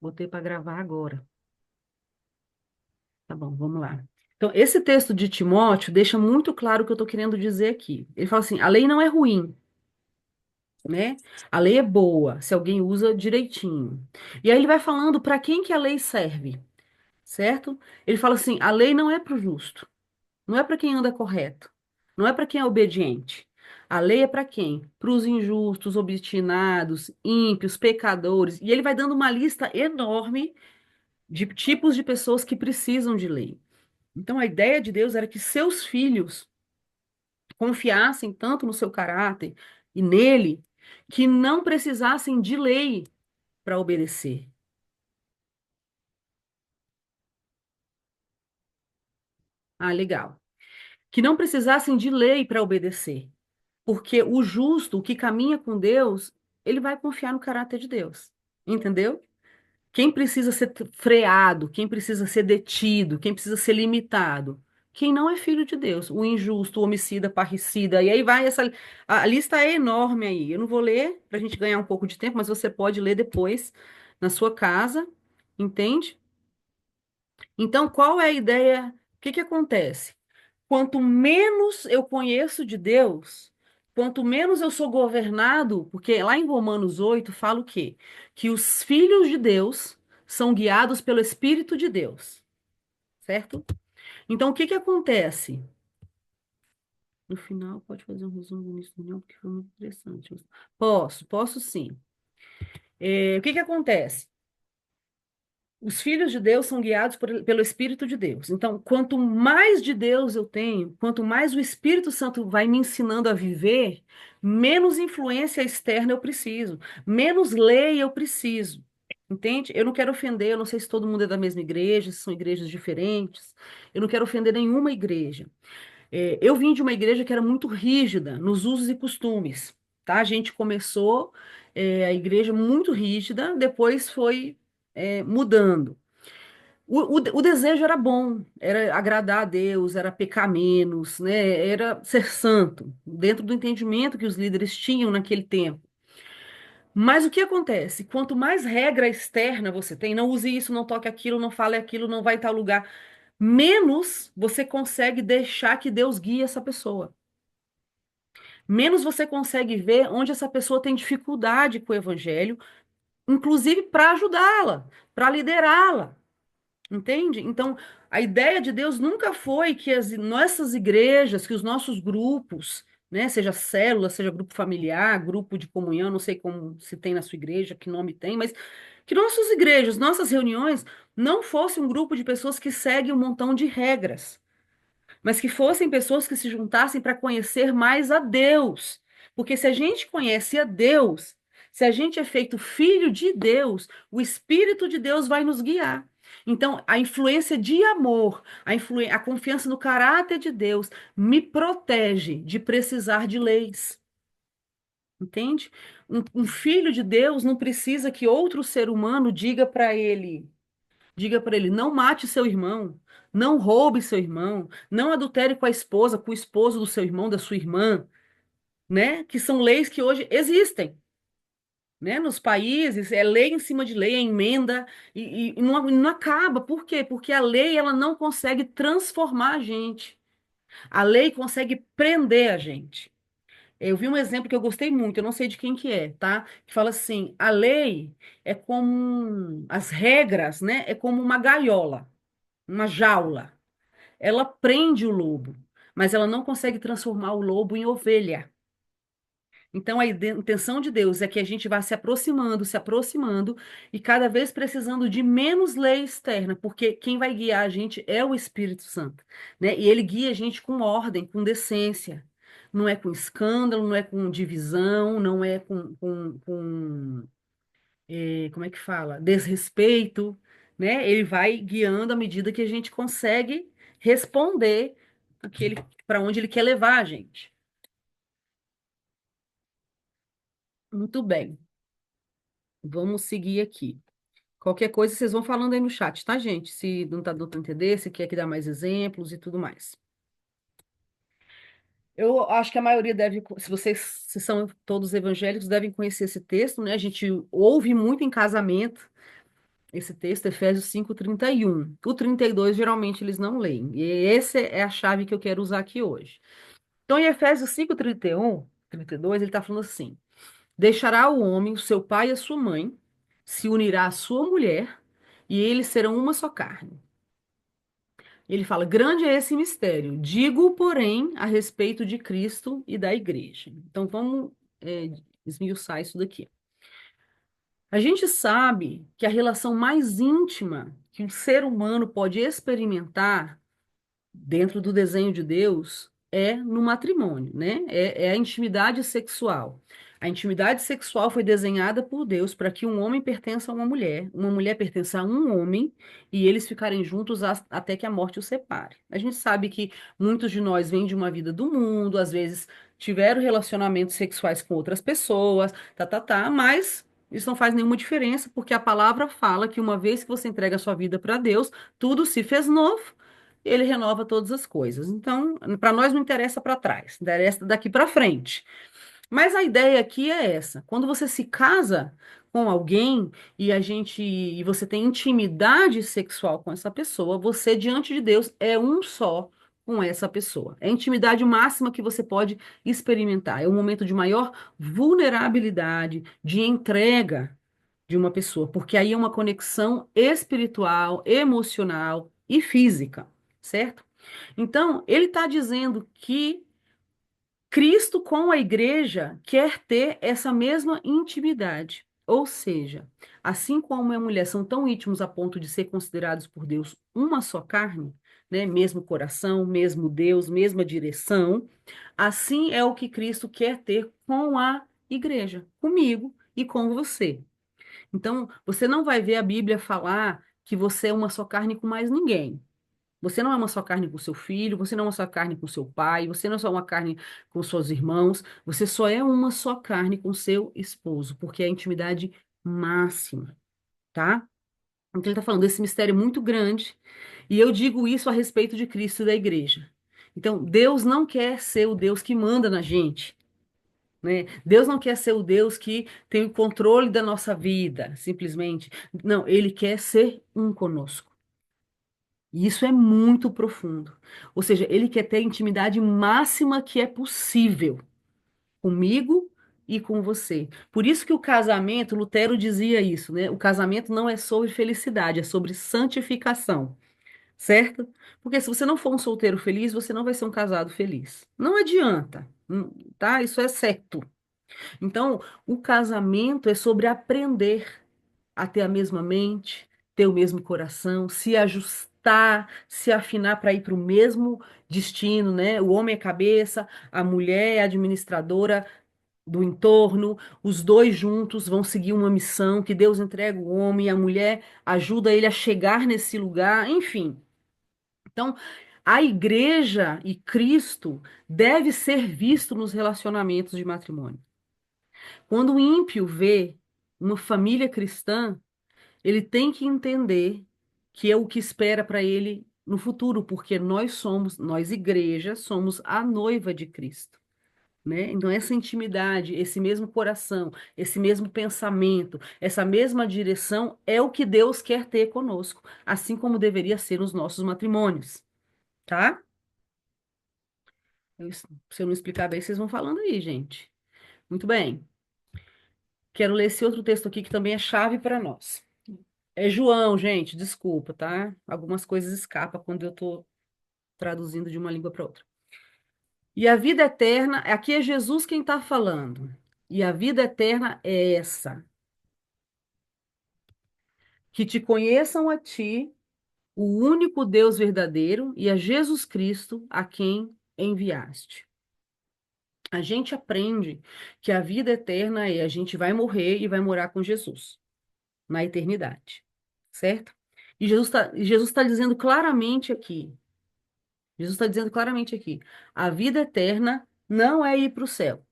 Botei para gravar agora. Tá bom, vamos lá. Então, esse texto de Timóteo deixa muito claro o que eu estou querendo dizer aqui. Ele fala assim: a lei não é ruim, né? A lei é boa, se alguém usa direitinho. E aí ele vai falando para quem que a lei serve, certo? Ele fala assim: a lei não é para o justo, não é para quem anda correto, não é para quem é obediente. A lei é para quem? Para os injustos, obstinados, ímpios, pecadores. E ele vai dando uma lista enorme de tipos de pessoas que precisam de lei. Então, a ideia de Deus era que seus filhos confiassem tanto no seu caráter e nele, que não precisassem de lei para obedecer. Ah, legal. Que não precisassem de lei para obedecer. Porque o justo, o que caminha com Deus, ele vai confiar no caráter de Deus. Entendeu? Quem precisa ser freado, quem precisa ser detido, quem precisa ser limitado? Quem não é filho de Deus, o injusto, o homicida, parricida, e aí vai essa. A lista é enorme aí. Eu não vou ler para a gente ganhar um pouco de tempo, mas você pode ler depois na sua casa, entende? Então, qual é a ideia? O que que acontece? Quanto menos eu conheço de Deus, quanto menos eu sou governado, porque lá em Romanos 8 fala o quê? Que os filhos de Deus são guiados pelo Espírito de Deus, certo? Então, o que que acontece? No final, pode fazer um resumo do início da reunião, porque foi muito interessante. Posso sim. O que que acontece? Os filhos de Deus são guiados pelo Espírito de Deus. Então, quanto mais de Deus eu tenho, quanto mais o Espírito Santo vai me ensinando a viver, menos influência externa eu preciso, menos lei eu preciso. Entende? Eu não quero ofender, eu não sei se todo mundo é da mesma igreja, se são igrejas diferentes. Eu não quero ofender nenhuma igreja. Eu vim de uma igreja que era muito rígida nos usos e costumes, tá? A gente começou, a igreja muito rígida, depois foi, mudando. O desejo era bom, era agradar a Deus, era pecar menos, né? Era ser santo, dentro do entendimento que os líderes tinham naquele tempo. Mas o que acontece? Quanto mais regra externa você tem, não use isso, não toque aquilo, não fale aquilo, não vai em tal lugar, menos você consegue deixar que Deus guie essa pessoa. Menos você consegue ver onde essa pessoa tem dificuldade com o evangelho, inclusive para ajudá-la, para liderá-la. Entende? Então, a ideia de Deus nunca foi que as nossas igrejas, que os nossos grupos, né, seja célula, seja grupo familiar, grupo de comunhão, não sei como se tem na sua igreja, que nome tem, mas que nossas igrejas, nossas reuniões não fossem um grupo de pessoas que seguem um montão de regras, mas que fossem pessoas que se juntassem para conhecer mais a Deus. Porque se a gente conhece a Deus, se a gente é feito filho de Deus, o Espírito de Deus vai nos guiar. Então, a influência de amor, a confiança no caráter de Deus me protege de precisar de leis. Entende? Um filho de Deus não precisa que outro ser humano diga para ele, não mate seu irmão, não roube seu irmão, não adultere com a esposa, com o esposo do seu irmão, da sua irmã, né? Que são leis que hoje existem, né? Nos países é lei em cima de lei, é emenda e não acaba. Por quê? Porque a lei ela não consegue transformar a gente. A lei consegue prender a gente. Eu vi um exemplo que eu gostei muito, eu não sei de quem que é, tá? Que fala assim, a lei é como as regras, né? É como uma gaiola, uma jaula. Ela prende o lobo, mas ela não consegue transformar o lobo em ovelha. Então, a intenção de Deus é que a gente vá se aproximando e cada vez precisando de menos lei externa, porque quem vai guiar a gente é o Espírito Santo, né? E ele guia a gente com ordem, com decência. Não é com escândalo, não é com divisão, não é como é que fala? Desrespeito, né? Ele vai guiando à medida que a gente consegue responder para onde ele quer levar a gente. Muito bem, vamos seguir aqui. Qualquer coisa vocês vão falando aí no chat, tá, gente? Se não tá dando para entender, se quer que dá mais exemplos e tudo mais. Eu acho que a maioria deve, se vocês se são todos evangélicos, devem conhecer esse texto, né? A gente ouve muito em casamento. esse texto, Efésios 5:31. O 32 geralmente eles não leem. E essa é a chave que eu quero usar aqui hoje. Então, em Efésios 5:31, 32, ele está falando assim: deixará o homem o seu pai e a sua mãe, se unirá à sua mulher, e eles serão uma só carne. Ele fala: grande é esse mistério. Digo, porém, a respeito de Cristo e da igreja. Então, vamos, esmiuçar isso daqui. A gente sabe que a relação mais íntima que um ser humano pode experimentar dentro do desenho de Deus é no matrimônio, né? É a intimidade sexual. A intimidade sexual foi desenhada por Deus para que um homem pertença a uma mulher pertença a um homem e eles ficarem juntos até que a morte os separe. A gente sabe que muitos de nós vêm de uma vida do mundo, às vezes tiveram relacionamentos sexuais com outras pessoas, mas isso não faz nenhuma diferença, porque a palavra fala que uma vez que você entrega a sua vida para Deus, tudo se fez novo, ele renova todas as coisas. Então, para nós não interessa para trás, interessa daqui para frente. Mas a ideia aqui é essa. Quando você se casa com alguém e você tem intimidade sexual com essa pessoa, você diante de Deus é um só com essa pessoa. É a intimidade máxima que você pode experimentar. É um momento de maior vulnerabilidade, de entrega de uma pessoa, porque aí é uma conexão espiritual, emocional e física, certo? Então, ele está dizendo que Cristo com a igreja quer ter essa mesma intimidade. Ou seja, assim como a mulher são tão íntimos a ponto de ser considerados por Deus uma só carne, né? Mesmo coração, mesmo Deus, mesma direção, assim é o que Cristo quer ter com a igreja, comigo e com você. Então, você não vai ver a Bíblia falar que você é uma só carne com mais ninguém. Você não é uma só carne com seu filho, você não é uma só carne com seu pai, você não é só uma carne com seus irmãos, você só é uma só carne com seu esposo, porque é a intimidade máxima, tá? Então ele está falando desse mistério muito grande, e eu digo isso a respeito de Cristo e da igreja. Então, Deus não quer ser o Deus que manda na gente, né? Deus não quer ser o Deus que tem o controle da nossa vida, simplesmente. Não, ele quer ser um conosco. E isso é muito profundo. Ou seja, ele quer ter a intimidade máxima que é possível comigo e com você. Por isso que o casamento, Lutero dizia isso, né? O casamento não é sobre felicidade, é sobre santificação, certo? Porque se você não for um solteiro feliz, você não vai ser um casado feliz. Não adianta, tá? Isso é certo. Então, o casamento é sobre aprender a ter a mesma mente, ter o mesmo coração, se ajustar, se afinar para ir para o mesmo destino, né? O homem é cabeça, a mulher é administradora do entorno, os dois juntos vão seguir uma missão que Deus entrega o homem, a mulher ajuda ele a chegar nesse lugar, enfim. Então, a igreja e Cristo deve ser visto nos relacionamentos de matrimônio. Quando o ímpio vê uma família cristã, ele tem que entender que é o que espera para ele no futuro, porque nós igreja, somos a noiva de Cristo, né? Então essa intimidade, esse mesmo coração, esse mesmo pensamento, essa mesma direção é o que Deus quer ter conosco, assim como deveria ser nos nossos matrimônios, tá? Se eu não explicar bem, vocês vão falando aí, gente. Muito bem. Quero ler esse outro texto aqui que também é chave para nós. É João, gente, desculpa, tá? Algumas coisas escapam quando eu estou traduzindo de uma língua para outra. E a vida eterna, aqui é Jesus quem está falando. E a vida eterna é essa: que te conheçam a ti, o único Deus verdadeiro, e a Jesus Cristo, a quem enviaste. A gente aprende que a vida eterna é a gente vai morrer e vai morar com Jesus na eternidade, certo? E Jesus tá dizendo claramente aqui. Jesus está dizendo claramente aqui: a vida eterna não é ir para o céu.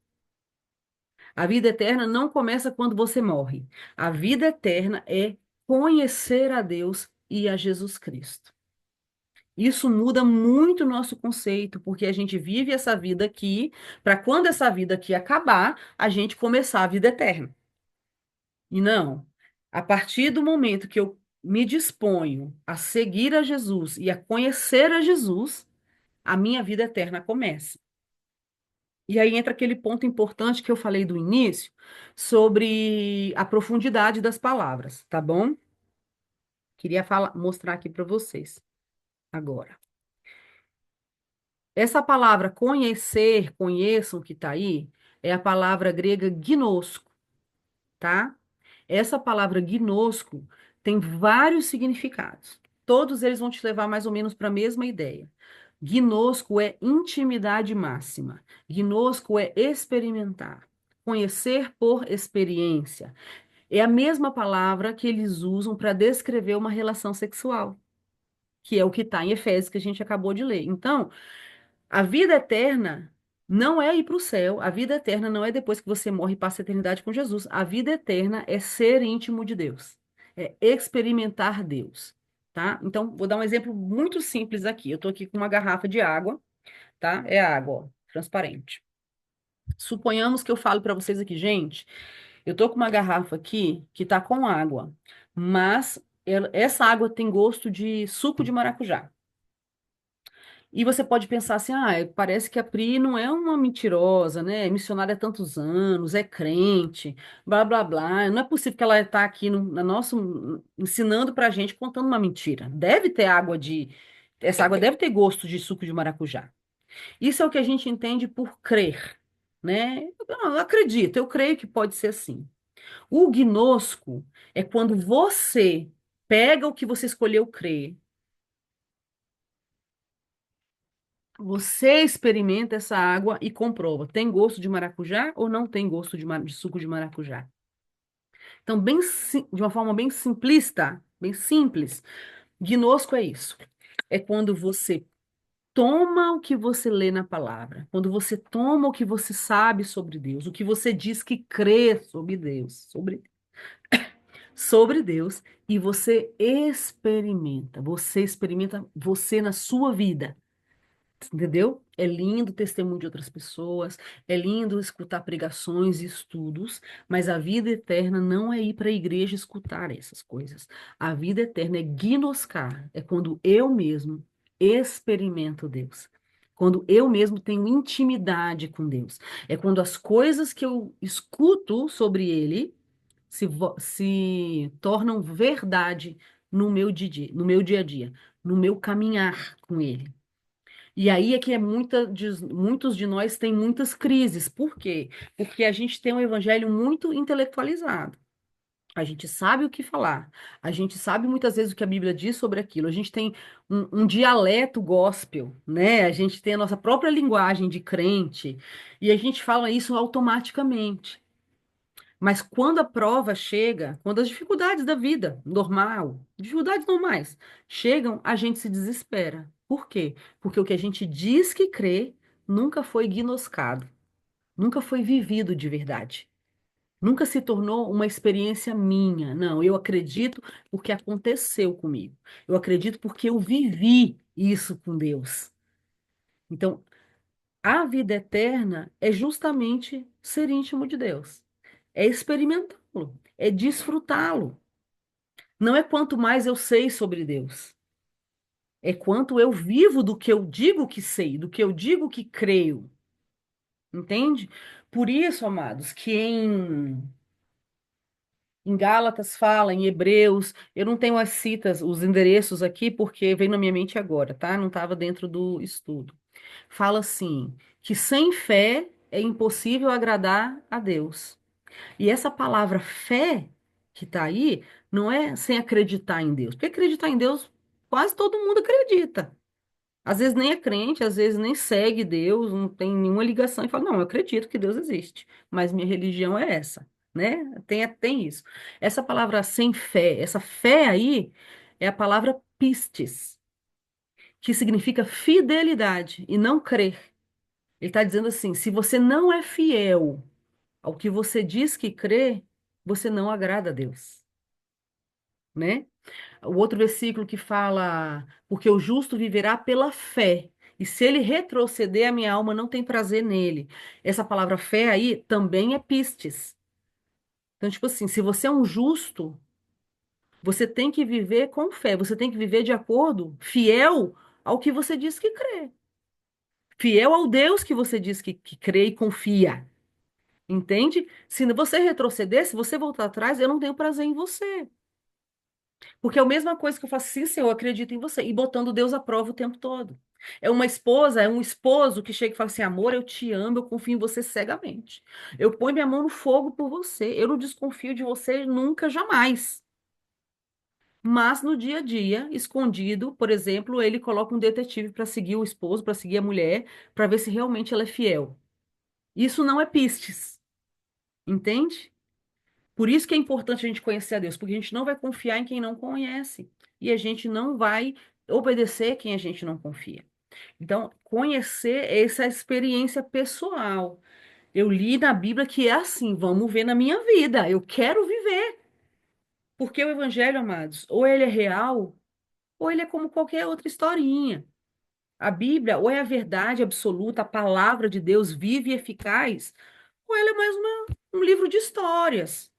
A vida eterna não começa quando você morre. A vida eterna é conhecer a Deus e a Jesus Cristo. Isso muda muito o nosso conceito, porque a gente vive essa vida aqui, para quando essa vida aqui acabar, a gente começar a vida eterna. E não. A partir do momento que eu me disponho a seguir a Jesus e a conhecer a Jesus, a minha vida eterna começa. E aí entra aquele ponto importante que eu falei do início sobre a profundidade das palavras, tá bom? Queria mostrar aqui para vocês agora. Essa palavra conhecer, conheçam que está aí, é a palavra grega gnosco, tá? Essa palavra gnosco tem vários significados. Todos eles vão te levar mais ou menos para a mesma ideia. Gnosco é intimidade máxima. Gnosco é experimentar. Conhecer por experiência. É a mesma palavra que eles usam para descrever uma relação sexual, que é o que está em Efésios que a gente acabou de ler. Então, a vida eterna não é ir para o céu, a vida eterna não é depois que você morre e passa a eternidade com Jesus. A vida eterna é ser íntimo de Deus, é experimentar Deus, tá? Então, vou dar um exemplo muito simples aqui. Eu estou aqui com uma garrafa de água, tá? É água, ó, transparente. Suponhamos que eu falo para vocês aqui, gente, eu estou com uma garrafa aqui que está com água, mas essa água tem gosto de suco de maracujá. E você pode pensar assim, parece que a Pri não é uma mentirosa, né? É missionária há tantos anos, é crente, blá, blá, blá. Não é possível que ela está aqui na nossa, ensinando pra gente, contando uma mentira. Deve ter essa água deve ter gosto de suco de maracujá. Isso é o que a gente entende por crer, né? Eu acredito, eu creio que pode ser assim. O gnosco é quando você pega o que você escolheu crer. Você experimenta essa água e comprova. Tem gosto de maracujá ou não tem gosto de suco de maracujá? Então, de uma forma bem simplista, bem simples, gnosco é isso. É quando você toma o que você lê na palavra, quando você toma o que você sabe sobre Deus, o que você diz que crê sobre Deus, sobre Deus, e você experimenta você na sua vida. Entendeu? É lindo o testemunho de outras pessoas, é lindo escutar pregações e estudos, mas a vida eterna não é ir para a igreja escutar essas coisas. A vida eterna é gnoscar, é quando eu mesmo experimento Deus. Quando eu mesmo tenho intimidade com Deus. É quando as coisas que eu escuto sobre Ele se tornam verdade no meu dia a dia, no meu caminhar com Ele. E aí é que muitos de nós têm muitas crises. Por quê? Porque a gente tem um evangelho muito intelectualizado. A gente sabe o que falar. A gente sabe muitas vezes o que a Bíblia diz sobre aquilo. A gente tem um dialeto gospel, né? A gente tem a nossa própria linguagem de crente. E a gente fala isso automaticamente. Mas quando a prova chega, quando as dificuldades da vida normal, dificuldades normais, chegam, a gente se desespera. Por quê? Porque o que a gente diz que crê nunca foi gnoscado, nunca foi vivido de verdade. Nunca se tornou uma experiência minha. Não, eu acredito porque aconteceu comigo. Eu acredito porque eu vivi isso com Deus. Então, a vida eterna é justamente ser íntimo de Deus, é experimentá-lo, é desfrutá-lo. Não é quanto mais eu sei sobre Deus, é quanto eu vivo do que eu digo que sei, do que eu digo que creio, entende? Por isso, amados, que em Gálatas fala, em Hebreus, eu não tenho as citas, os endereços aqui, porque veio na minha mente agora, tá? Não estava dentro do estudo. Fala assim, que sem fé é impossível agradar a Deus. E essa palavra fé que está aí não é sem acreditar em Deus. Porque acreditar em Deus, quase todo mundo acredita. Às vezes nem é crente, às vezes nem segue Deus, não tem nenhuma ligação e fala, não, eu acredito que Deus existe, mas minha religião é essa, né? Tem isso. Essa palavra sem fé, essa fé aí é a palavra pistes, que significa fidelidade e não crer. Ele está dizendo assim: se você não é fiel ao que você diz que crê, você não agrada a Deus, né? O outro versículo que fala, porque o justo viverá pela fé, e se ele retroceder, a minha alma não tem prazer nele. Essa palavra fé aí também é pistes. Então, tipo assim, se você é um justo, Você tem que viver com fé, você tem que viver de acordo, fiel ao que você diz que crê. Fiel ao Deus que você diz que crê e confia. Entende? Se você retroceder, se você voltar atrás, eu não tenho prazer em você. Porque é a mesma coisa que eu faço, sim, Senhor, eu acredito em você. E botando Deus à prova o tempo todo. É uma esposa, é um esposo que chega e fala assim: amor, eu te amo, eu confio em você cegamente. Eu ponho minha mão no fogo por você. Eu não desconfio de você nunca, jamais. Mas no dia a dia, escondido, por exemplo, ele coloca um detetive para seguir o esposo, para seguir a mulher, para ver se realmente ela é fiel. Isso não é pistes, entende? Por isso que é importante a gente conhecer a Deus, porque a gente não vai confiar em quem não conhece. E a gente não vai obedecer quem a gente não confia. Então, conhecer essa experiência pessoal. Eu li na Bíblia que é assim, vamos ver na minha vida. Eu quero viver. Porque o Evangelho, amados, ou ele é real, ou ele é como qualquer outra historinha. A Bíblia, ou é a verdade absoluta, a palavra de Deus viva e eficaz, ou ela é mais um livro de histórias.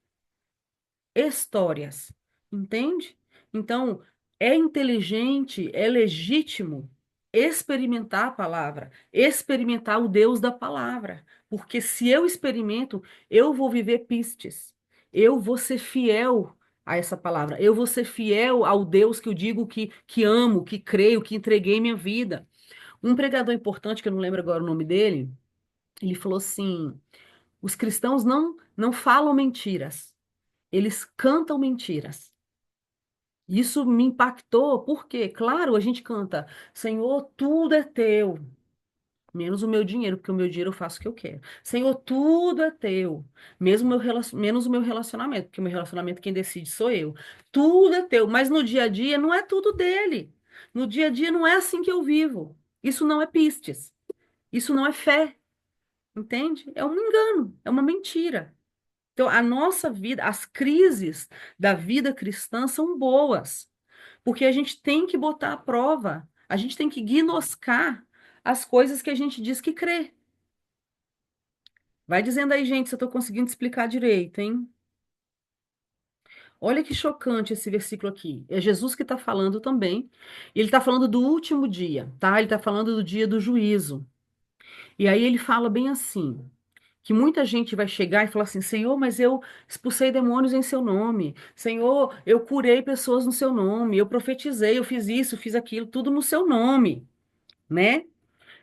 Histórias, entende? Então, é inteligente, é legítimo experimentar a palavra, experimentar o Deus da palavra, porque se eu experimento, eu vou viver pistes, eu vou ser fiel a essa palavra, eu vou ser fiel ao Deus que eu digo que amo, que creio, que entreguei minha vida. Um pregador importante, que eu não lembro agora o nome dele, ele falou assim: os cristãos não falam mentiras, eles cantam mentiras. Isso me impactou, porque, claro, a gente canta, Senhor, tudo é teu, menos o meu dinheiro, porque o meu dinheiro eu faço o que eu quero. Senhor, tudo é teu, mesmo menos o meu relacionamento, porque o meu relacionamento quem decide sou eu. Tudo é teu, mas no dia a dia não é tudo dele. No dia a dia não é assim que eu vivo. Isso não é pistes. Isso não é fé, entende? É um engano, é uma mentira. Então, a nossa vida, as crises da vida cristã são boas, porque a gente tem que botar à prova, a gente tem que gnoscar as coisas que a gente diz que crê. Vai dizendo aí, gente, se eu estou conseguindo explicar direito, hein? Olha que chocante esse versículo aqui. É Jesus que está falando também. E ele está falando do último dia, tá? Ele está falando do dia do juízo. E aí ele fala bem assim: que muita gente vai chegar e falar assim: Senhor, mas eu expulsei demônios em seu nome. Senhor, eu curei pessoas no seu nome. Eu profetizei, eu fiz isso, fiz aquilo, tudo no seu nome, né?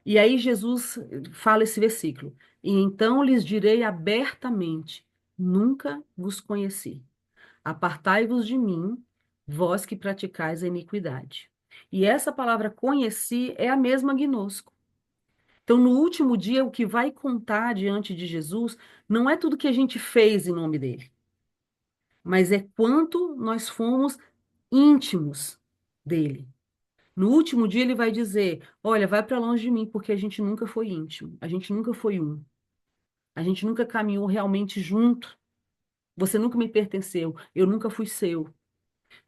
E aí Jesus fala esse versículo: E então lhes direi abertamente: Nunca vos conheci. Apartai-vos de mim, vós que praticais a iniquidade. E essa palavra conheci é a mesma gnosco. Então, no último dia, o que vai contar diante de Jesus não é tudo que a gente fez em nome dele, mas é quanto nós fomos íntimos dele. No último dia, ele vai dizer: Olha, vai para longe de mim, porque a gente nunca foi íntimo, a gente nunca foi um, a gente nunca caminhou realmente junto. Você nunca me pertenceu, eu nunca fui seu.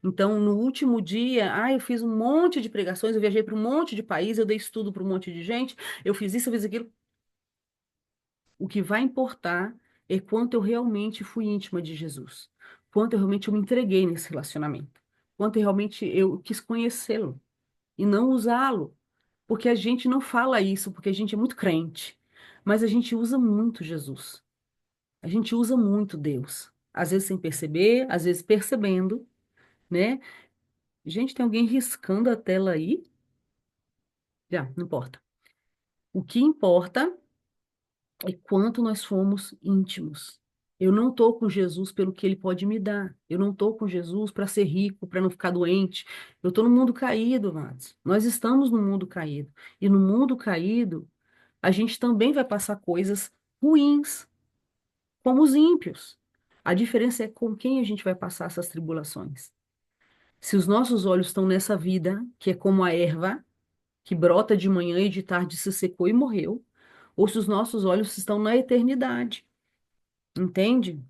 Então, no último dia, eu fiz um monte de pregações, eu viajei para um monte de país, eu dei estudo para um monte de gente, eu fiz isso, eu fiz aquilo. O que vai importar é quanto eu realmente fui íntima de Jesus, quanto eu realmente me entreguei nesse relacionamento, quanto realmente eu quis conhecê-lo e não usá-lo, porque a gente não fala isso, porque a gente é muito crente, mas a gente usa muito Jesus, a gente usa muito Deus, às vezes sem perceber, às vezes percebendo, né? Gente, tem alguém riscando a tela aí? Já, não importa. O que importa é quanto nós fomos íntimos. Eu não estou com Jesus pelo que ele pode me dar. Eu não estou com Jesus para ser rico, para não ficar doente. Eu estou no mundo caído, amados. Nós estamos no mundo caído. E no mundo caído, a gente também vai passar coisas ruins, como os ímpios. A diferença é com quem a gente vai passar essas tribulações. Se os nossos olhos estão nessa vida, que é como a erva, que brota de manhã e de tarde se secou e morreu, ou se os nossos olhos estão na eternidade. Entende?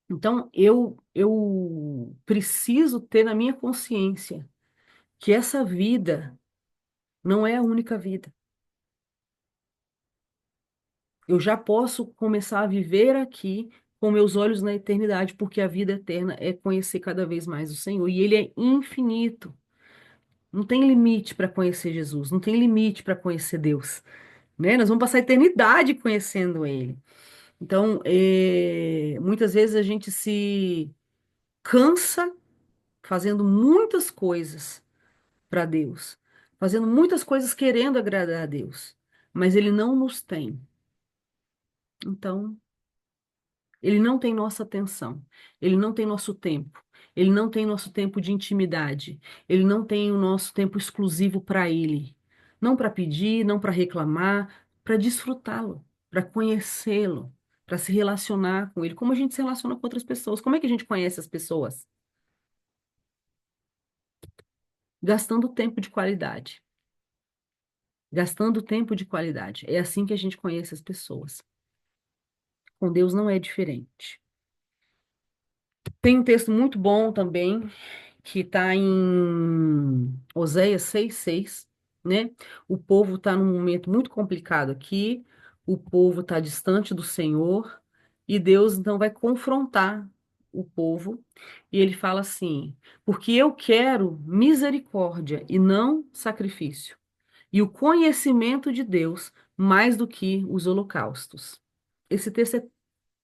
Então, eu preciso ter na minha consciência que essa vida não é a única vida. Eu já posso começar a viver aqui com meus olhos na eternidade, porque a vida eterna é conhecer cada vez mais o Senhor, e Ele é infinito. Não tem limite para conhecer Jesus, não tem limite para conhecer Deus, né? Nós vamos passar a eternidade conhecendo Ele. Então, muitas vezes a gente se cansa fazendo muitas coisas para Deus, fazendo muitas coisas querendo agradar a Deus, mas Ele não nos tem. Então, Ele não tem nossa atenção, Ele não tem nosso tempo, Ele não tem nosso tempo de intimidade, Ele não tem o nosso tempo exclusivo para Ele. Não para pedir, não para reclamar, para desfrutá-lo, para conhecê-lo, para se relacionar com Ele. Como a gente se relaciona com outras pessoas? Como é que a gente conhece as pessoas? Gastando tempo de qualidade. Gastando tempo de qualidade. É assim que a gente conhece as pessoas. Com Deus não é diferente. Tem um texto muito bom também que está em Oséias 6:6, né? O povo está num momento muito complicado aqui, o povo está distante do Senhor, e Deus então vai confrontar o povo, e ele fala assim: porque eu quero misericórdia e não sacrifício, e o conhecimento de Deus mais do que os holocaustos. Esse texto é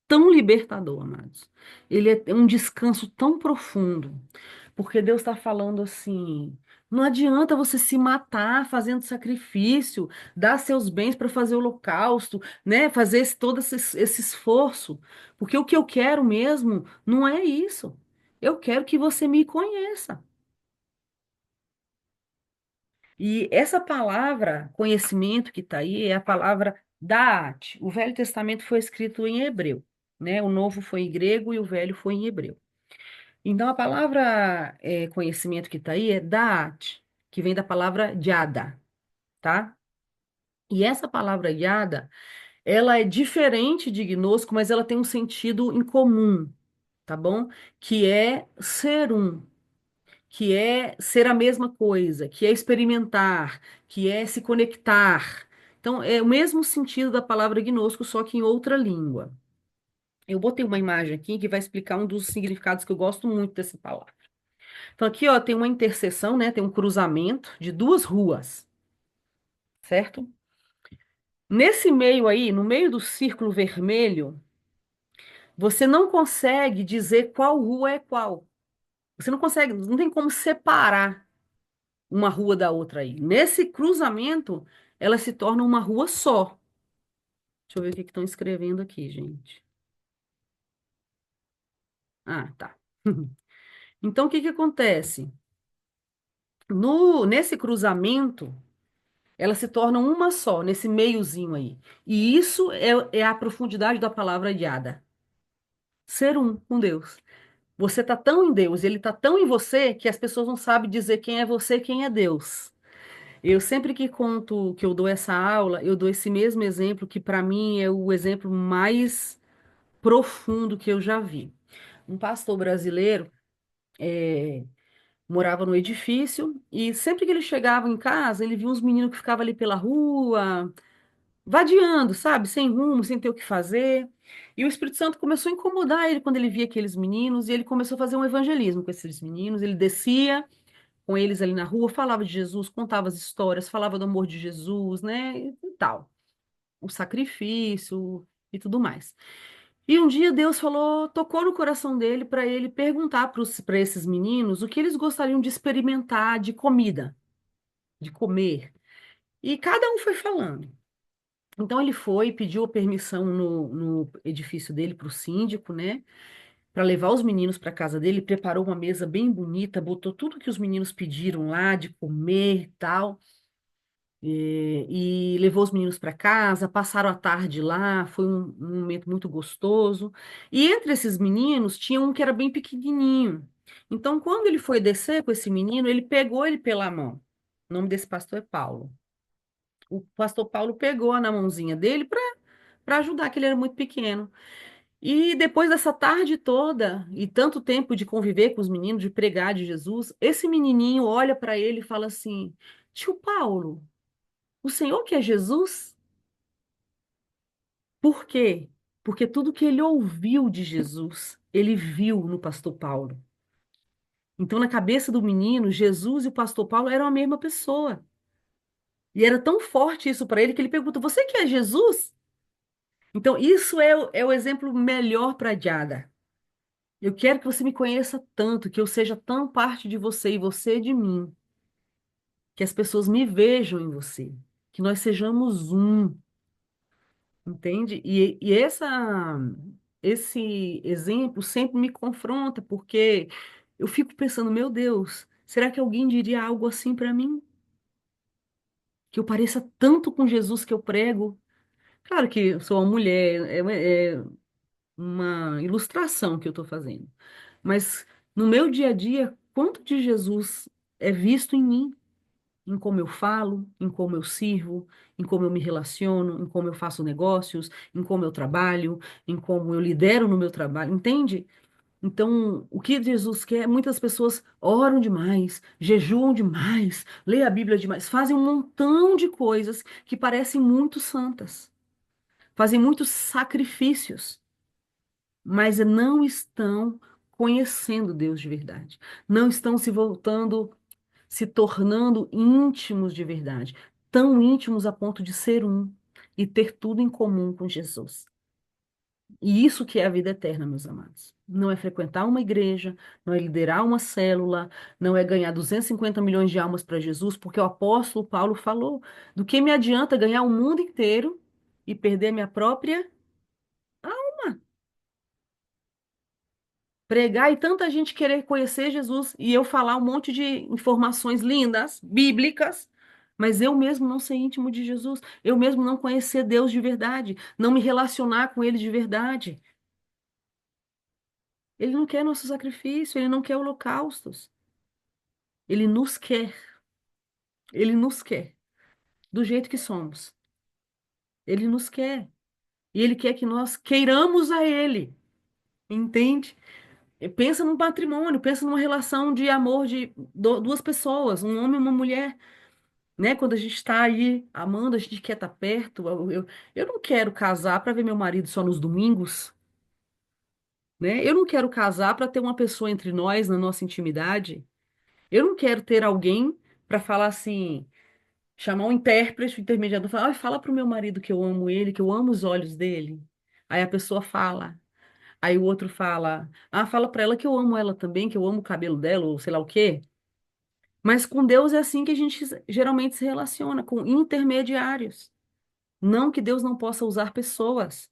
tão libertador, amados. Ele é um descanso tão profundo. Porque Deus está falando assim: não adianta você se matar fazendo sacrifício, dar seus bens para fazer holocausto, né? Fazer todo esse esforço. Porque o que eu quero mesmo não é isso. Eu quero que você me conheça. E essa palavra, conhecimento que está aí, é a palavra Da'at. O Velho Testamento foi escrito em hebreu, né? O Novo foi em grego e o Velho foi em hebreu. Então, a palavra conhecimento que está aí é Da'at, que vem da palavra Yada, tá? E essa palavra Yada, ela é diferente de gnosco, mas ela tem um sentido em comum, tá bom? Que é ser um, que é ser a mesma coisa, que é experimentar, que é se conectar. Então, é o mesmo sentido da palavra gnosco, só que em outra língua. Eu botei uma imagem aqui que vai explicar um dos significados que eu gosto muito dessa palavra. Então, aqui, ó, tem uma interseção, né? Tem um cruzamento de duas ruas, certo? Nesse meio aí, no meio do círculo vermelho, você não consegue dizer qual rua é qual. Você não consegue, não tem como separar uma rua da outra aí. Nesse cruzamento, ela se torna uma rua só. Deixa eu ver o que que estão escrevendo aqui, gente. Ah, tá. Então, o que que acontece? Nesse cruzamento, ela se torna uma só, nesse meiozinho aí. E isso é a profundidade da palavra yada. Ser um com Deus. Você tá tão em Deus, ele tá tão em você que as pessoas não sabem dizer quem é você e quem é Deus. Eu sempre que conto que eu dou essa aula, eu dou esse mesmo exemplo que para mim é o exemplo mais profundo que eu já vi. Um pastor brasileiro morava no edifício e sempre que ele chegava em casa, ele via uns meninos que ficavam ali pela rua, vadiando, sabe? Sem rumo, sem ter o que fazer. E o Espírito Santo começou a incomodar ele quando ele via aqueles meninos, e ele começou a fazer um evangelismo com esses meninos. Ele descia com eles ali na rua, falava de Jesus, contava as histórias, falava do amor de Jesus, né? E tal. O sacrifício e tudo mais. E um dia Deus falou, tocou no coração dele para ele perguntar para esses meninos o que eles gostariam de experimentar de comida, de comer. E cada um foi falando. Então ele foi, pediu a permissão no edifício dele para o síndico, né? Para levar os meninos para casa dele, preparou uma mesa bem bonita, botou tudo que os meninos pediram lá de comer e tal, e levou os meninos para casa, passaram a tarde lá, foi um momento muito gostoso. E entre esses meninos tinha um que era bem pequenininho. Então, quando ele foi descer com esse menino, ele pegou ele pela mão. O nome desse pastor é Paulo. O pastor Paulo pegou na mãozinha dele para ajudar, que ele era muito pequeno. E depois dessa tarde toda e tanto tempo de conviver com os meninos, de pregar de Jesus, esse menininho olha para ele e fala assim: Tio Paulo, o senhor que é Jesus? Por quê? Porque tudo que ele ouviu de Jesus, ele viu no pastor Paulo. Então, na cabeça do menino, Jesus e o pastor Paulo eram a mesma pessoa. E era tão forte isso para ele que ele pergunta: Você que é Jesus? Então, isso é o exemplo melhor para Diada. Eu quero que você me conheça tanto, que eu seja tão parte de você e você de mim, que as pessoas me vejam em você, que nós sejamos um, entende? Esse exemplo sempre me confronta, porque eu fico pensando, meu Deus, será que alguém diria algo assim para mim? Que eu pareça tanto com Jesus que eu prego? Claro que eu sou uma mulher, é uma ilustração que eu estou fazendo. Mas no meu dia a dia, quanto de Jesus é visto em mim? Em como eu falo, em como eu sirvo, em como eu me relaciono, em como eu faço negócios, em como eu trabalho, em como eu lidero no meu trabalho, entende? Então, o que Jesus quer? Muitas pessoas oram demais, jejuam demais, lê a Bíblia demais, fazem um montão de coisas que parecem muito santas, fazem muitos sacrifícios, mas não estão conhecendo Deus de verdade, não estão se voltando, se tornando íntimos de verdade, tão íntimos a ponto de ser um e ter tudo em comum com Jesus. E isso que é a vida eterna, meus amados. Não é frequentar uma igreja, não é liderar uma célula, não é ganhar 250 milhões de almas para Jesus, porque o apóstolo Paulo falou: do que me adianta ganhar o mundo inteiro e perder minha própria alma? Pregar e tanta gente querer conhecer Jesus e eu falar um monte de informações lindas, bíblicas, mas eu mesmo não ser íntimo de Jesus, eu mesmo não conhecer Deus de verdade, não me relacionar com Ele de verdade. Ele não quer nosso sacrifício, ele não quer holocaustos. Ele nos quer, ele nos quer, do jeito que somos. Ele nos quer. E ele quer que nós queiramos a ele. Entende? E pensa num patrimônio, pensa numa relação de amor de duas pessoas, um homem e uma mulher. Né? Quando a gente está aí amando, a gente quer estar perto. Eu não quero casar para ver meu marido só nos domingos, né? Eu não quero casar para ter uma pessoa entre nós na nossa intimidade. Eu não quero ter alguém para falar assim, chamar um intérprete, um intermediador, falar, "Ai, fala pro meu marido que eu amo ele, que eu amo os olhos dele." Aí a pessoa fala. Aí o outro fala, fala para ela que eu amo ela também, que eu amo o cabelo dela, ou sei lá o quê. Mas com Deus é assim que a gente geralmente se relaciona, com intermediários. Não que Deus não possa usar pessoas,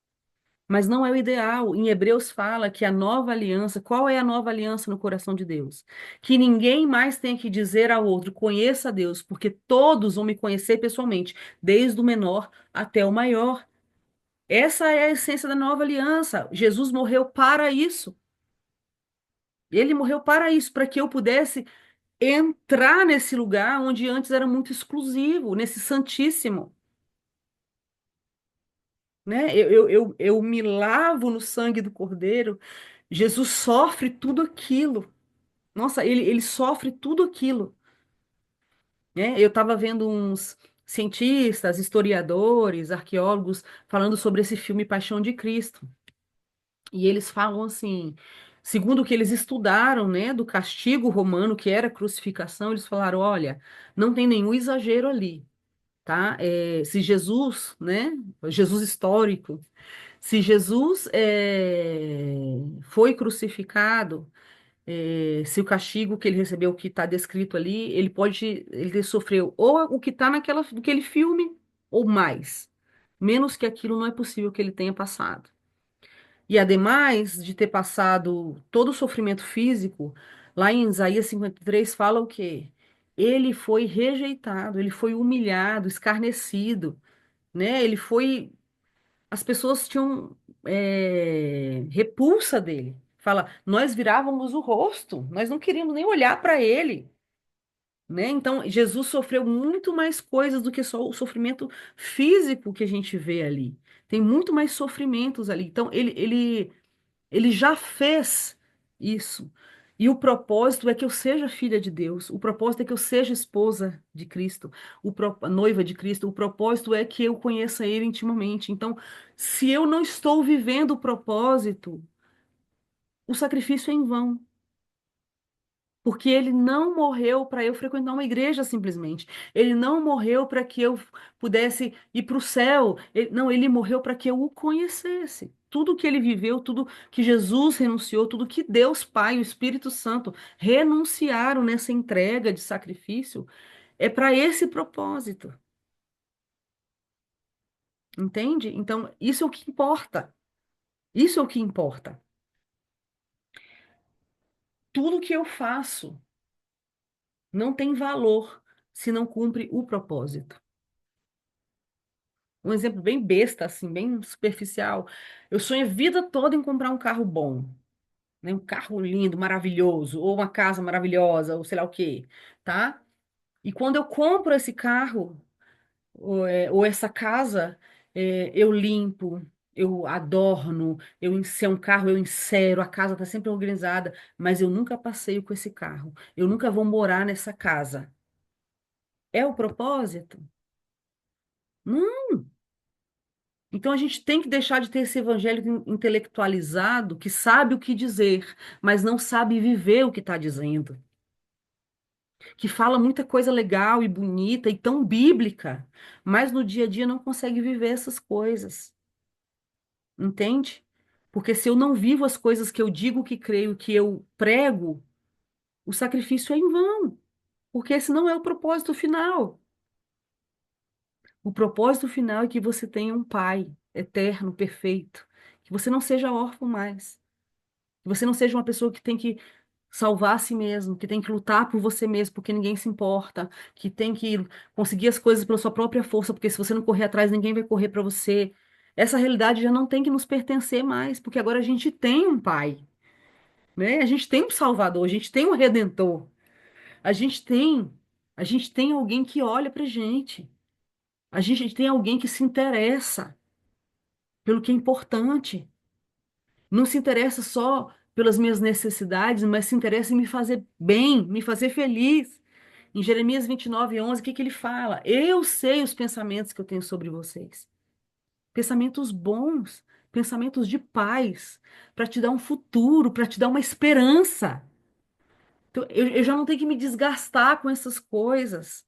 mas não é o ideal. Em Hebreus fala que a nova aliança, qual é a nova aliança no coração de Deus? Que ninguém mais tem que dizer ao outro, conheça a Deus, porque todos vão me conhecer pessoalmente, desde o menor até o maior. Essa é a essência da nova aliança. Jesus morreu para isso. Ele morreu para isso, para que eu pudesse entrar nesse lugar onde antes era muito exclusivo, nesse santíssimo. Né? Eu me lavo no sangue do Cordeiro. Jesus sofre tudo aquilo. Nossa, ele sofre tudo aquilo. Né? Eu estava vendo uns cientistas, historiadores, arqueólogos falando sobre esse filme Paixão de Cristo. E eles falam assim, segundo o que eles estudaram, né, do castigo romano, que era a crucificação, eles falaram, olha, não tem nenhum exagero ali, tá? Se Jesus, né, Jesus histórico, se Jesus foi crucificado, se o castigo que ele recebeu, que está descrito ali, ele sofreu ou o que está naquele filme, ou mais. Menos que aquilo não é possível que ele tenha passado. E ademais de ter passado todo o sofrimento físico, lá em Isaías 53 fala o quê? Ele foi rejeitado, ele foi humilhado, escarnecido, né? As pessoas tinham repulsa dele. Fala, nós virávamos o rosto, nós não queríamos nem olhar para ele, né? Então, Jesus sofreu muito mais coisas do que só o sofrimento físico que a gente vê ali. Tem muito mais sofrimentos ali. Então, ele já fez isso. E o propósito é que eu seja filha de Deus. O propósito é que eu seja esposa de Cristo, noiva de Cristo. O propósito é que eu conheça Ele intimamente. Então, se eu não estou vivendo o propósito, o sacrifício é em vão. Porque ele não morreu para eu frequentar uma igreja simplesmente. Ele não morreu para que eu pudesse ir para o céu. Não, ele morreu para que eu o conhecesse. Tudo que ele viveu, tudo que Jesus renunciou, tudo que Deus Pai, o Espírito Santo renunciaram nessa entrega de sacrifício, é para esse propósito. Entende? Então, isso é o que importa. Isso é o que importa. Tudo que eu faço não tem valor se não cumpre o propósito. Um exemplo bem besta, assim, bem superficial. Eu sonho a vida toda em comprar um carro bom, né? Um carro lindo, maravilhoso, ou uma casa maravilhosa, ou sei lá o quê, tá? E quando eu compro esse carro, ou essa casa, eu limpo, eu adorno, se é um carro, eu encero, a casa tá sempre organizada, mas eu nunca passeio com esse carro. Eu nunca vou morar nessa casa. É o propósito? Não. Então a gente tem que deixar de ter esse evangelho intelectualizado que sabe o que dizer, mas não sabe viver o que está dizendo. Que fala muita coisa legal e bonita e tão bíblica, mas no dia a dia não consegue viver essas coisas. Entende? Porque se eu não vivo as coisas que eu digo que creio, que eu prego, o sacrifício é em vão, porque esse não é o propósito final. O propósito final é que você tenha um pai eterno, perfeito, que você não seja órfão mais. Que você não seja uma pessoa que tem que salvar a si mesmo, que tem que lutar por você mesmo, porque ninguém se importa, que tem que conseguir as coisas pela sua própria força, porque se você não correr atrás, ninguém vai correr para você. Essa realidade já não tem que nos pertencer mais, porque agora a gente tem um pai, né? A gente tem um Salvador, a gente tem um Redentor, a gente tem, a gente tem alguém que olha pra gente. A gente tem alguém que se interessa pelo que é importante. Não se interessa só pelas minhas necessidades, mas se interessa em me fazer bem, me fazer feliz. Em Jeremias 29:11, o que que ele fala? Eu sei os pensamentos que eu tenho sobre vocês. Pensamentos bons, pensamentos de paz, para te dar um futuro, para te dar uma esperança. Então, eu já não tenho que me desgastar com essas coisas.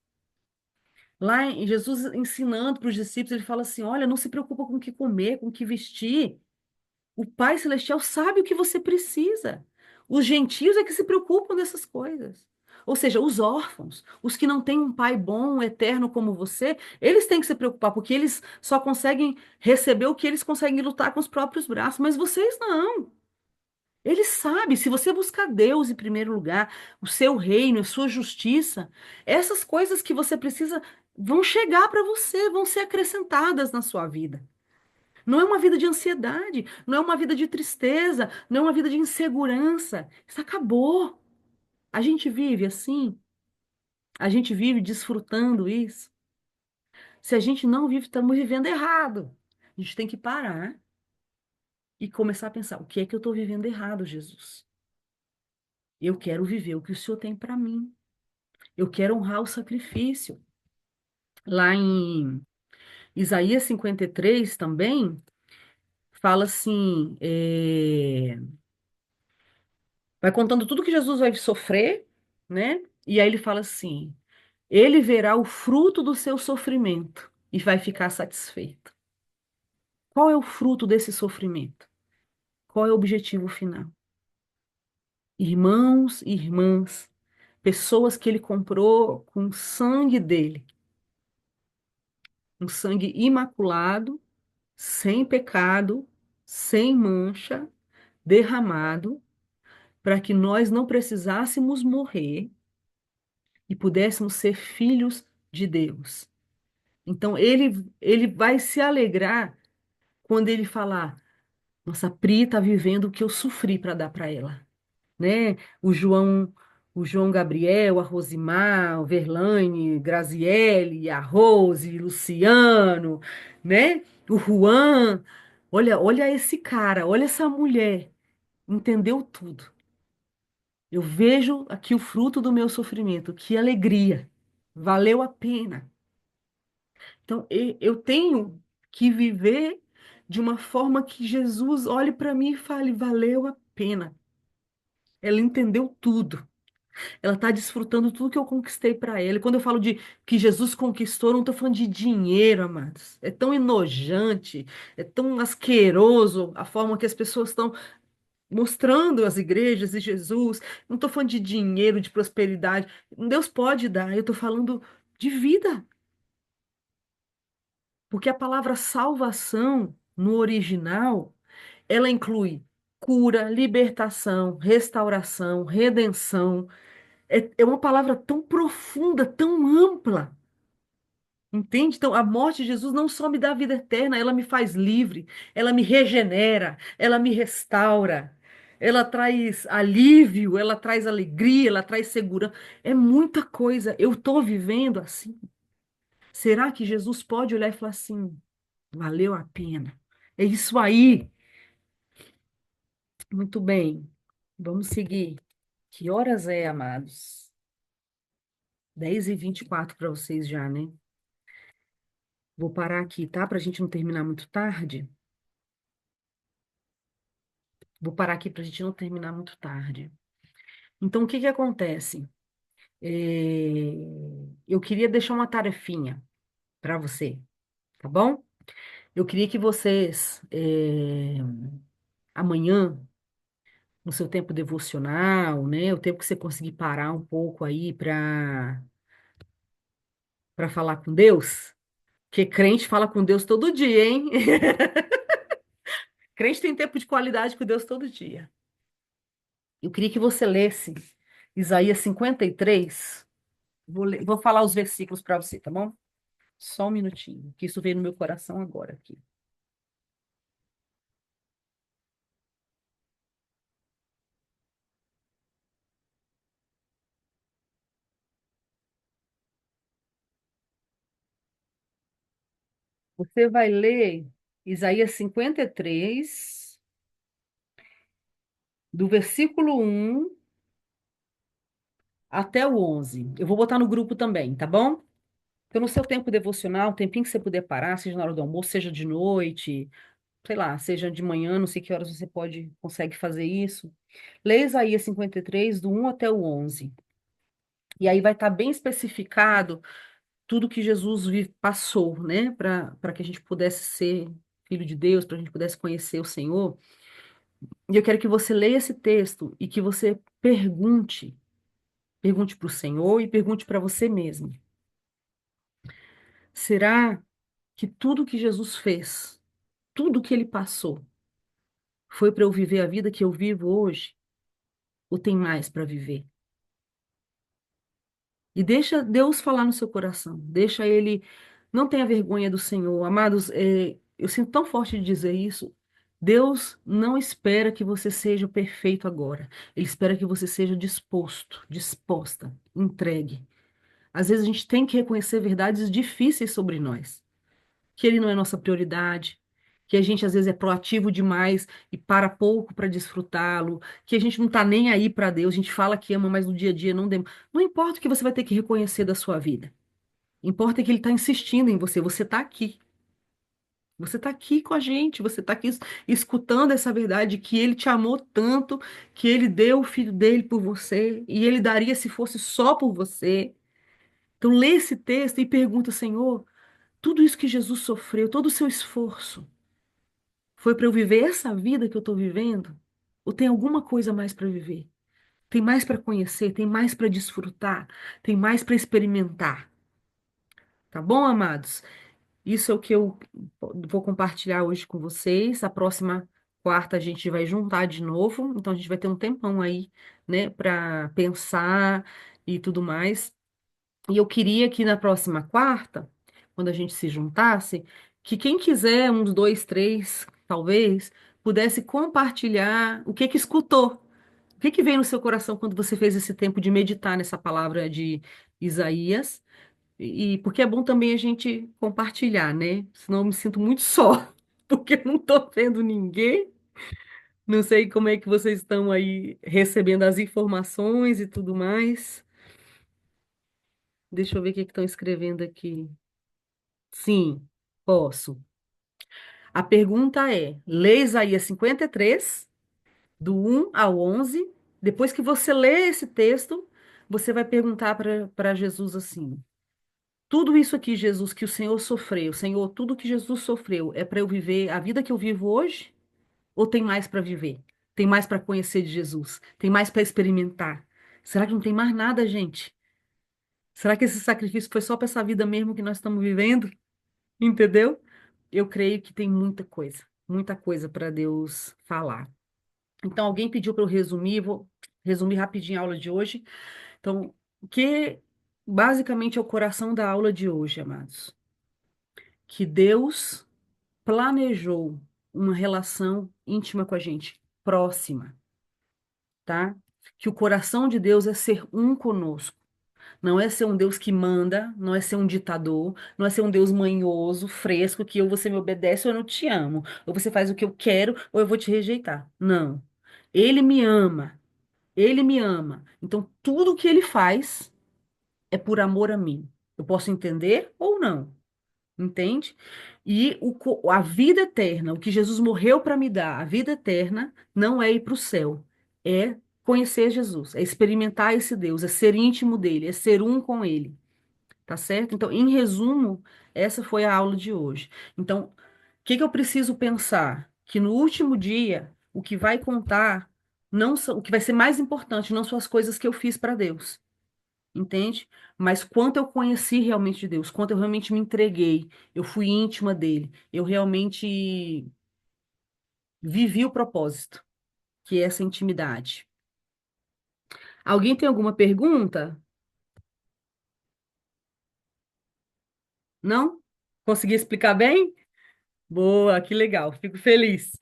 Lá em Jesus ensinando para os discípulos, ele fala assim: olha, não se preocupa com o que comer, com o que vestir. O Pai Celestial sabe o que você precisa. Os gentios é que se preocupam dessas coisas. Ou seja, os órfãos, os que não têm um pai bom, eterno como você, eles têm que se preocupar, porque eles só conseguem receber o que eles conseguem lutar com os próprios braços, mas vocês não. Ele sabe, se você buscar Deus em primeiro lugar, o seu reino, a sua justiça, essas coisas que você precisa vão chegar para você, vão ser acrescentadas na sua vida. Não é uma vida de ansiedade, não é uma vida de tristeza, não é uma vida de insegurança. Isso acabou. A gente vive assim, a gente vive desfrutando isso. Se a gente não vive, estamos vivendo errado. A gente tem que parar e começar a pensar: o que é que eu estou vivendo errado, Jesus? Eu quero viver o que o Senhor tem para mim. Eu quero honrar o sacrifício. Lá em Isaías 53 também fala assim, vai contando tudo que Jesus vai sofrer, né? E aí ele fala assim: ele verá o fruto do seu sofrimento e vai ficar satisfeito. Qual é o fruto desse sofrimento? Qual é o objetivo final? Irmãos e irmãs, pessoas que ele comprou com o sangue dele, um sangue imaculado, sem pecado, sem mancha, derramado, para que nós não precisássemos morrer e pudéssemos ser filhos de Deus. Então ele vai se alegrar quando ele falar: nossa, Pri está vivendo o que eu sofri para dar para ela, né? O João Gabriel, a Rosimar, o Verlaine, Graziele, a Rose, Luciano, né? O Juan. Olha esse cara, olha essa mulher, entendeu tudo. Eu vejo aqui o fruto do meu sofrimento. Que alegria! Valeu a pena. Então, eu tenho que viver de uma forma que Jesus olhe para mim e fale: valeu a pena. Ela entendeu tudo. Ela está desfrutando tudo que eu conquistei para ela. E quando eu falo de que Jesus conquistou, eu não estou falando de dinheiro, amados. É tão enojante, é tão asqueroso a forma que as pessoas estão mostrando as igrejas e Jesus. Não estou falando de dinheiro, de prosperidade. Deus pode dar. Eu estou falando de vida. Porque a palavra salvação, no original, ela inclui cura, libertação, restauração, redenção. É uma palavra tão profunda, tão ampla, entende? Então, a morte de Jesus não só me dá vida eterna, ela me faz livre, ela me regenera, ela me restaura, ela traz alívio, ela traz alegria, ela traz segurança. É muita coisa. Eu estou vivendo assim. Será que Jesus pode olhar e falar assim: valeu a pena? É isso aí. Muito bem. Vamos seguir. Que horas é, amados? 10h24 para vocês já, né? Vou parar aqui, tá? Para a gente não terminar muito tarde. Vou parar aqui para a gente não terminar muito tarde. Então, o que que acontece? Eu queria deixar uma tarefinha para você, tá bom? Eu queria que vocês, amanhã, no seu tempo devocional, né? O tempo que você conseguir parar um pouco aí para falar com Deus, porque crente fala com Deus todo dia, hein? Crente tem tempo de qualidade com Deus todo dia. Eu queria que você lesse Isaías 53. Vou falar os versículos para você, tá bom? Só um minutinho, que isso veio no meu coração agora aqui. Você vai ler Isaías 53, do versículo 1 até o 11. Eu vou botar no grupo também, tá bom? Então, no seu tempo devocional, o tempinho que você puder parar, seja na hora do almoço, seja de noite, sei lá, seja de manhã, não sei que horas você consegue fazer isso. Lê Isaías 53, do 1 até o 11. E aí vai estar bem especificado tudo que Jesus passou, né, para que a gente pudesse ser filho de Deus, para a gente pudesse conhecer o Senhor. E eu quero que você leia esse texto e que você pergunte para o Senhor e pergunte para você mesmo. Será que tudo que Jesus fez, tudo que ele passou, foi para eu viver a vida que eu vivo hoje? Ou tem mais para viver? E deixa Deus falar no seu coração. Deixa Ele. Não tenha vergonha do Senhor. Amados, eu sinto tão forte de dizer isso. Deus não espera que você seja perfeito agora. Ele espera que você seja disposto, disposta, entregue. Às vezes a gente tem que reconhecer verdades difíceis sobre nós. Que Ele não é nossa prioridade. Que a gente às vezes é proativo demais e para pouco para desfrutá-lo, que a gente não está nem aí para Deus, a gente fala que ama, mas no dia a dia não demos. Não importa o que você vai ter que reconhecer da sua vida. Importa que Ele está insistindo em você. Você está aqui. Você está aqui com a gente. Você está aqui escutando essa verdade que Ele te amou tanto, que Ele deu o filho dele por você e Ele daria se fosse só por você. Então lê esse texto e pergunta, Senhor, tudo isso que Jesus sofreu, todo o seu esforço foi para eu viver essa vida que eu estou vivendo? Ou tem alguma coisa mais para viver? Tem mais para conhecer? Tem mais para desfrutar? Tem mais para experimentar? Tá bom, amados? Isso é o que eu vou compartilhar hoje com vocês. A próxima quarta a gente vai juntar de novo, então a gente vai ter um tempão aí, né, para pensar e tudo mais. E eu queria que na próxima quarta, quando a gente se juntasse, que quem quiser, uns dois, três, talvez, pudesse compartilhar o que que escutou. O que que veio no seu coração quando você fez esse tempo de meditar nessa palavra de Isaías? E porque é bom também a gente compartilhar, né? Senão eu me sinto muito só, porque eu não estou vendo ninguém. Não sei como é que vocês estão aí recebendo as informações e tudo mais. Deixa eu ver o que que estão escrevendo aqui. Sim, posso. A pergunta é: lê Isaías 53, do 1 ao 11. Depois que você lê esse texto, você vai perguntar para Jesus assim: tudo isso aqui, Jesus, que o Senhor sofreu, Senhor, tudo que Jesus sofreu é para eu viver a vida que eu vivo hoje? Ou tem mais para viver? Tem mais para conhecer de Jesus? Tem mais para experimentar? Será que não tem mais nada, gente? Será que esse sacrifício foi só para essa vida mesmo que nós estamos vivendo? Entendeu? Eu creio que tem muita coisa para Deus falar. Então, alguém pediu para eu resumir, vou resumir rapidinho a aula de hoje. Então, o que basicamente é o coração da aula de hoje, amados? Que Deus planejou uma relação íntima com a gente, próxima, tá? Que o coração de Deus é ser um conosco. Não é ser um Deus que manda, não é ser um ditador, não é ser um Deus manhoso, fresco, que ou você me obedece ou eu não te amo. Ou você faz o que eu quero ou eu vou te rejeitar. Não. Ele me ama. Ele me ama. Então, tudo que ele faz é por amor a mim. Eu posso entender ou não. Entende? E a vida eterna, o que Jesus morreu para me dar, a vida eterna, não é ir para o céu, é conhecer Jesus, é experimentar esse Deus, é ser íntimo dele, é ser um com ele, tá certo? Então, em resumo, essa foi a aula de hoje. Então, o que que eu preciso pensar? Que no último dia, o que vai contar, não são, o que vai ser mais importante, não são as coisas que eu fiz para Deus, entende? Mas quanto eu conheci realmente de Deus, quanto eu realmente me entreguei, eu fui íntima dele, eu realmente vivi o propósito, que é essa intimidade. Alguém tem alguma pergunta? Não? Consegui explicar bem? Boa, que legal, fico feliz.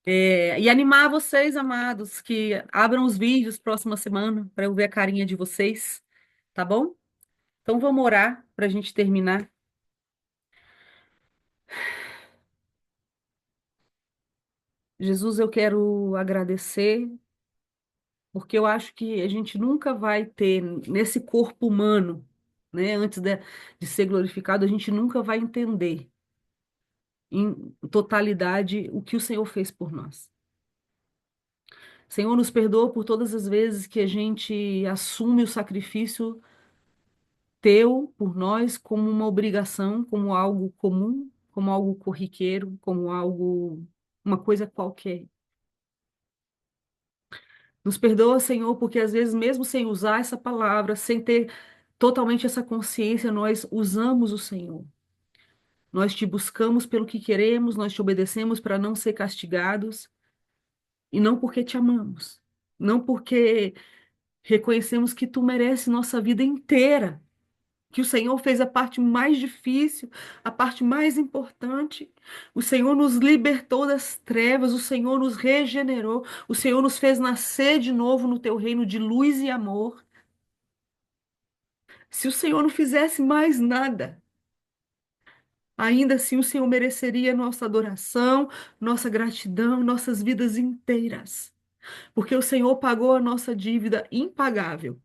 E animar vocês, amados, que abram os vídeos próxima semana para eu ver a carinha de vocês, tá bom? Então vamos orar para a gente terminar. Jesus, eu quero agradecer porque eu acho que a gente nunca vai ter nesse corpo humano, né, antes de ser glorificado, a gente nunca vai entender em totalidade o que o Senhor fez por nós. Senhor, nos perdoa por todas as vezes que a gente assume o sacrifício teu por nós como uma obrigação, como algo comum, como algo corriqueiro, como algo, uma coisa qualquer. Nos perdoa, Senhor, porque às vezes, mesmo sem usar essa palavra, sem ter totalmente essa consciência, nós usamos o Senhor. Nós te buscamos pelo que queremos, nós te obedecemos para não ser castigados, e não porque te amamos, não porque reconhecemos que tu mereces nossa vida inteira, que o Senhor fez a parte mais difícil, a parte mais importante. O Senhor nos libertou das trevas, o Senhor nos regenerou, o Senhor nos fez nascer de novo no teu reino de luz e amor. Se o Senhor não fizesse mais nada, ainda assim o Senhor mereceria nossa adoração, nossa gratidão, nossas vidas inteiras, porque o Senhor pagou a nossa dívida impagável.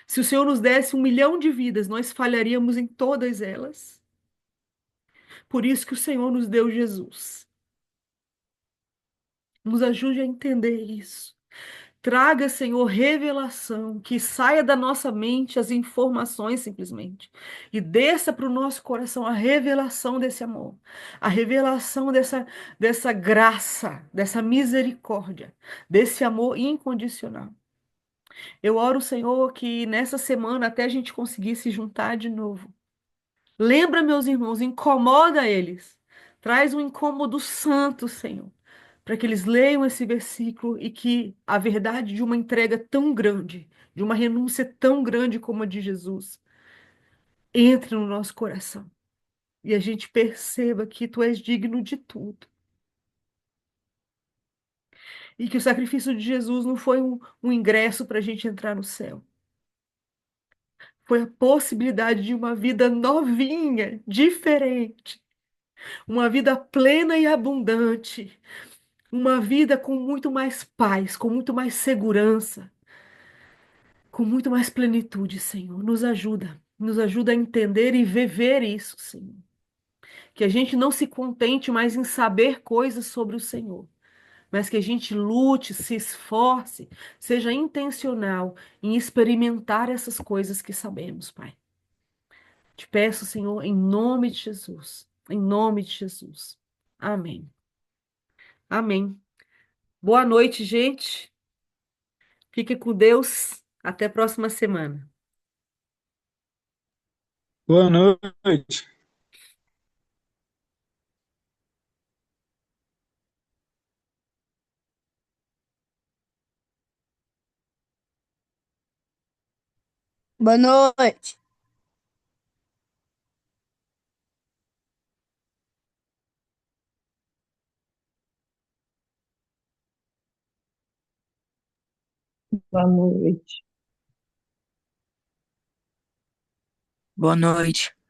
Se o Senhor nos desse 1 milhão de vidas, nós falharíamos em todas elas. Por isso que o Senhor nos deu Jesus. Nos ajude a entender isso. Traga, Senhor, revelação, que saia da nossa mente as informações simplesmente e desça para o nosso coração a revelação desse amor, a revelação dessa graça, dessa misericórdia, desse amor incondicional. Eu oro, Senhor, que nessa semana até a gente conseguir se juntar de novo. Lembra, meus irmãos, incomoda eles. Traz um incômodo santo, Senhor, para que eles leiam esse versículo e que a verdade de uma entrega tão grande, de uma renúncia tão grande como a de Jesus, entre no nosso coração e a gente perceba que tu és digno de tudo e que o sacrifício de Jesus não foi um ingresso para a gente entrar no céu. Foi a possibilidade de uma vida novinha, diferente, uma vida plena e abundante, uma vida com muito mais paz, com muito mais segurança, com muito mais plenitude, Senhor. Nos ajuda a entender e viver isso, Senhor. Que a gente não se contente mais em saber coisas sobre o Senhor, mas que a gente lute, se esforce, seja intencional em experimentar essas coisas que sabemos, Pai. Te peço, Senhor, em nome de Jesus. Em nome de Jesus. Amém. Amém. Boa noite, gente. Fique com Deus. Até a próxima semana. Boa noite. Boa noite. Boa noite. Boa noite.